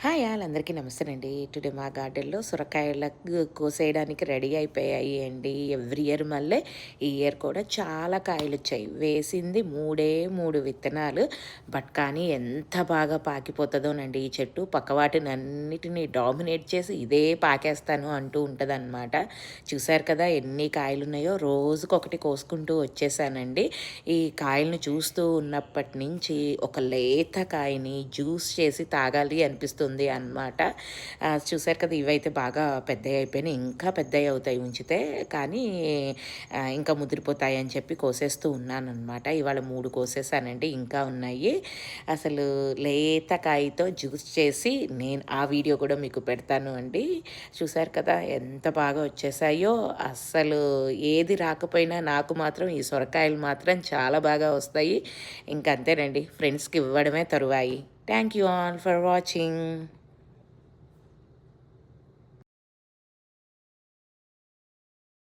Hi all అందరికీ నమస్తేనండి. Today మా గార్డెన్‌లో సొరకాయలకు కోసేయడానికి రెడీ అయిపోయాయి అండి. ఎవ్రీ ఇయర్ మళ్ళీ ఈ ఇయర్ కూడా చాలా కాయలొచ్చాయి. వేసింది 3 విత్తనాలు. బట్ కానీ ఎంత బాగా పాకిపోతదోనండి ఈ చెట్టు. పక్క వాటినన్నిటిని డామినేట్ చేసి ఇదే పాకేస్తాను అంటూ ఉంటదనమాట. చూసారు కదా ఎన్ని కాయలున్నాయో. రోజుకొకటి కోసుకుంటూ వచ్చేసానండి. ఈ కాయలను చూస్తూ ఉన్నప్పటి నుంచి ఒక లేత కాయని జ్యూస్ చేసి తాగాలి అనిపిస్తుంది అనమాట. చూసారు కదా ఇవైతే బాగా పెద్దయి అయిపోయినాయి. ఇంకా పెద్దయి అవుతాయి ఉంచితే. కానీ ఇంకా ముదిరిపోతాయి అని చెప్పి కోసేస్తూ ఉన్నాననమాట. ఇవాళ 3 కోసేసానండి. ఇంకా ఉన్నాయి. అసలు లేత కాయతో జ్యూస్ చేసి నేను ఆ వీడియో కూడా మీకు పెడతాను అండి. చూసారు కదా ఎంత బాగా వచ్చేసాయో. అస్సలు ఏది రాకపోయినా నాకు మాత్రం ఈ సొరకాయలు మాత్రం చాలా బాగా వస్తాయి. ఇంక అంతేనండి. ఫ్రెండ్స్‌కి ఇవ్వడమే తరువాయి. Thank you all for watching.